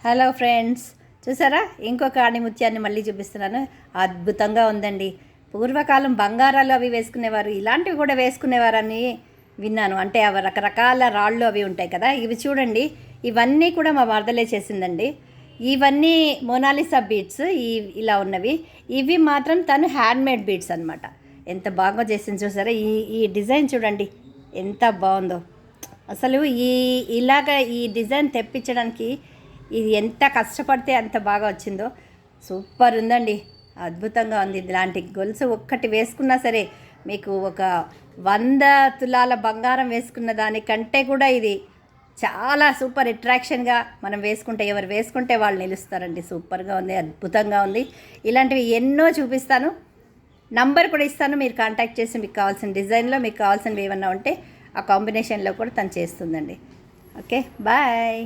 Hello friends, చూసారా ఇంకొక ఆణిముత్యాన్ని మళ్ళీ చూపిస్తున్నాను. అద్భుతంగా ఉందండి. పూర్వకాలం బంగారాలు అవి వేసుకునేవారు, ఇలాంటివి కూడా వేసుకునేవారని విన్నాను. అంటే అవి రకరకాల రాళ్ళు అవి ఉంటాయి కదా, ఇవి చూడండి. ఇవన్నీ కూడా మా మరదలే చేసిందండి. ఇవన్నీ మోనాలిసా బీడ్స్, ఇలా ఉన్నవి. ఇవి మాత్రం తను హ్యాండ్మేడ్ బీడ్స్ అనమాట. ఎంత బాగా చేసింది చూసారా. ఈ డిజైన్ చూడండి ఎంత బాగుందో. అసలు ఇలాగ ఈ డిజైన్ తెప్పించడానికి ఇది ఎంత కష్టపడితే అంత బాగా వచ్చిందో. సూపర్ ఉందండి, అద్భుతంగా ఉంది. ఇలాంటి గొలుసు ఒక్కటి వేసుకున్నా సరే మీకు ఒక 100 తులాల బంగారం వేసుకున్న దానికంటే కూడా ఇది చాలా సూపర్ అట్రాక్షన్గా మనం వేసుకుంటే, ఎవరు వేసుకుంటే వాళ్ళు నిలుస్తారండి. సూపర్గా ఉంది, అద్భుతంగా ఉంది. ఇలాంటివి ఎన్నో చూపిస్తాను, నంబర్ కూడా ఇస్తాను. మీరు కాంటాక్ట్ చేసి మీకు కావాల్సిన డిజైన్లో మీకు కావాల్సినవి ఏమన్నా ఉంటే ఆ కాంబినేషన్లో కూడా తను చేస్తుందండి. Okay, bye.